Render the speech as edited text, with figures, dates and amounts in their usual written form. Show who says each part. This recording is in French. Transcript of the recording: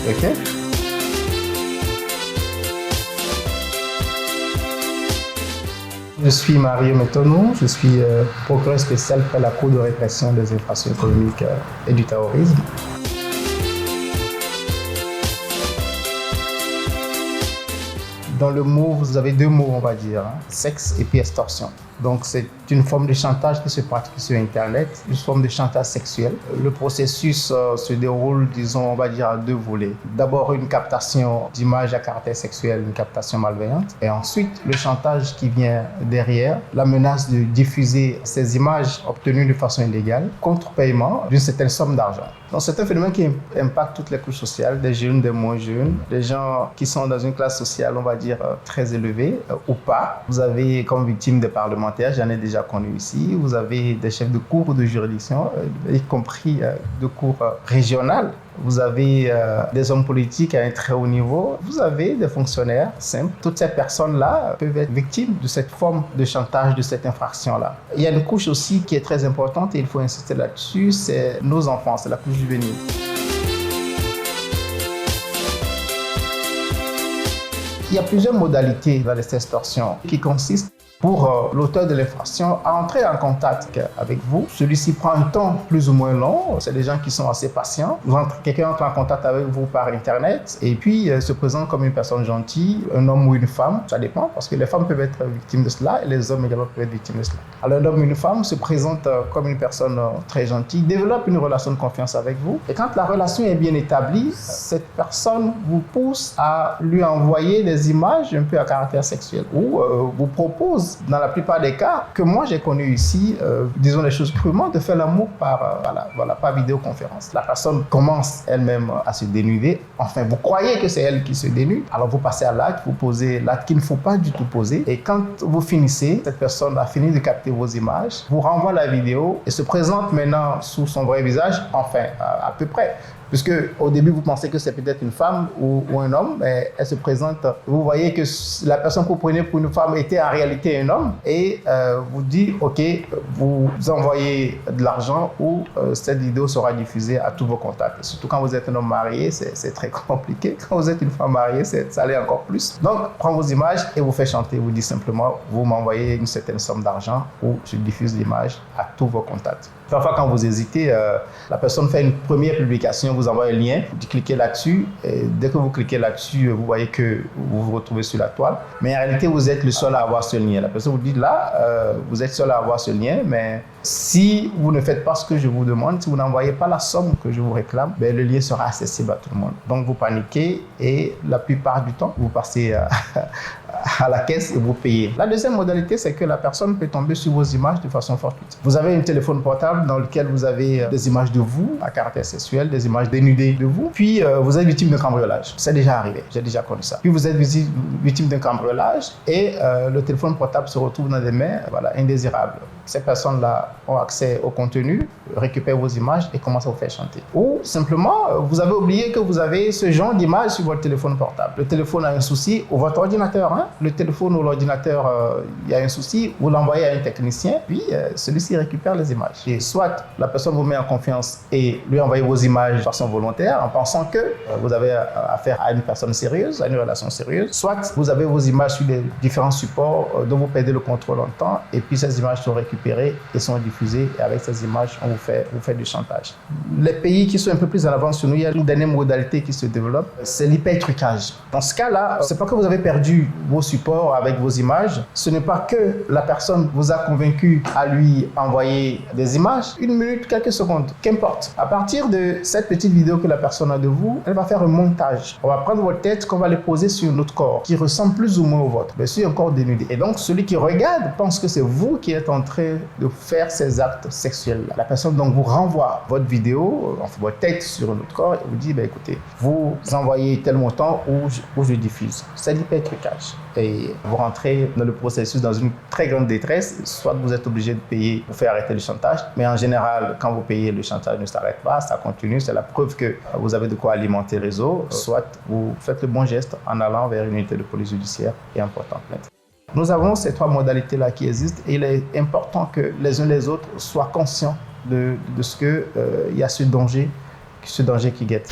Speaker 1: Ok. Je suis Mario Metonou, je suis procureur spécial près la Cour de répression des infractions économiques et du terrorisme. Dans le mot, vous avez deux mots, on va dire, sexe et puis extorsion. Donc c'est une forme de chantage qui se pratique sur Internet, une forme de chantage sexuel. Le processus se déroule, disons, on va dire à deux volets. D'abord une captation d'images à caractère sexuel, une captation malveillante. Et ensuite le chantage qui vient derrière, la menace de diffuser ces images obtenues de façon illégale contre paiement d'une certaine somme d'argent. Donc c'est un phénomène qui impacte toutes les couches sociales, des jeunes, des moins jeunes, des gens qui sont dans une classe sociale, on va dire, très élevée ou pas. Vous avez comme victime des parlementaires, j'en ai déjà connu ici. Vous avez des chefs de cour ou de juridiction, y compris de cour régionales. Vous avez des hommes politiques à un très haut niveau. Vous avez des fonctionnaires simples. Toutes ces personnes-là peuvent être victimes de cette forme de chantage, de cette infraction-là. Il y a une couche aussi qui est très importante et il faut insister là-dessus, c'est nos enfants, c'est la couche juvénile. Il y a plusieurs modalités dans les extorsions qui consistent pour l'auteur de l'infraction à entrer en contact avec vous. Celui-ci prend un temps plus ou moins long. C'est des gens qui sont assez patients. Quelqu'un entre en contact avec vous par Internet et puis se présente comme une personne gentille, un homme ou une femme, ça dépend, parce que les femmes peuvent être victimes de cela et les hommes également peuvent être victimes de cela. Alors un homme ou une femme se présente comme une personne très gentille, développe une relation de confiance avec vous et quand la relation est bien établie, cette personne vous pousse à lui envoyer des images un peu à caractère sexuel ou vous propose dans la plupart des cas que moi j'ai connu ici, disons les choses crûment, de faire l'amour par vidéoconférence. La personne commence elle-même à se dénuder, enfin vous croyez que c'est elle qui se dénude, alors vous passez à l'acte, vous posez l'acte qu'il ne faut pas du tout poser et quand vous finissez, cette personne a fini de capter vos images, vous renvoie la vidéo et se présente maintenant sous son vrai visage, enfin à peu près. Puisque au début, vous pensez que c'est peut-être une femme ou un homme, mais elle se présente, vous voyez que la personne que vous prenez pour une femme était en réalité un homme et vous dit, ok, vous envoyez de l'argent ou cette vidéo sera diffusée à tous vos contacts. Et surtout quand vous êtes un homme marié, c'est très compliqué. Quand vous êtes une femme mariée, ça l'est encore plus. Donc, prends vos images et vous faites chanter. Vous dites simplement, vous m'envoyez une certaine somme d'argent ou je diffuse l'image à tous vos contacts. Parfois, quand vous hésitez, la personne fait une première publication, vous envoie un lien, vous cliquez là-dessus, et dès que vous cliquez là-dessus, vous voyez que vous vous retrouvez sur la toile. Mais en réalité, vous êtes le seul à avoir ce lien. La personne vous dit là, vous êtes seul à avoir ce lien, mais si vous ne faites pas ce que je vous demande, si vous n'envoyez pas la somme que je vous réclame, ben, le lien sera accessible à tout le monde. Donc vous paniquez et la plupart du temps, vous passez à la caisse et vous payez. La deuxième modalité, c'est que la personne peut tomber sur vos images de façon fortuite. Vous avez un téléphone portable dans lequel vous avez des images de vous à caractère sexuel, des images dénudées de vous, puis vous êtes victime de cambriolage. C'est déjà arrivé, j'ai déjà connu ça. Puis vous êtes victime d'un cambriolage et le téléphone portable se retrouve dans des mains indésirables. Ces personnes-là ont accès au contenu, récupèrent vos images et commencent à vous faire chanter. Ou simplement, vous avez oublié que vous avez ce genre d'image sur votre téléphone portable. Le téléphone a un souci, ou votre ordinateur, le téléphone ou l'ordinateur, il y a un souci, vous l'envoyez à un technicien, puis celui-ci récupère les images. Et soit la personne vous met en confiance et lui envoie vos images de façon volontaire, en pensant que vous avez affaire à une personne sérieuse, à une relation sérieuse, soit vous avez vos images sur les différents supports dont vous perdez le contrôle en temps, et puis ces images sont récupérées et sont diffusées, et avec ces images, on vous fait du chantage. Les pays qui sont un peu plus en avance sur nous, il y a une dernière modalité qui se développe, c'est l'hypertrucage. Dans ce cas-là, c'est pas que vous avez perdu vos supports avec vos images, ce n'est pas que la personne vous a convaincu à lui envoyer des images, 1 minute, quelques secondes, qu'importe. À partir de cette petite vidéo que la personne a de vous, elle va faire un montage. On va prendre votre tête, qu'on va les poser sur notre corps, qui ressemble plus ou moins au vôtre, mais sur un corps dénudé. Et donc, celui qui regarde pense que c'est vous qui êtes en train de faire ces actes sexuels-là. La personne donc vous renvoie votre vidéo, votre tête sur un autre corps, et vous dit, écoutez, vous envoyez tel montant ou je diffuse. C'est l'hypertrucage. Et vous rentrez dans le processus dans une très grande détresse, soit vous êtes obligé de payer pour faire arrêter le chantage, mais en général, quand vous payez, le chantage ne s'arrête pas, ça continue, c'est la preuve que vous avez de quoi alimenter le réseau, soit vous faites le bon geste en allant vers une unité de police judiciaire et en portant plainte. Nous avons ces 3 modalités-là qui existent et il est important que les uns les autres soient conscients de ce qu'il y a ce danger qui guette.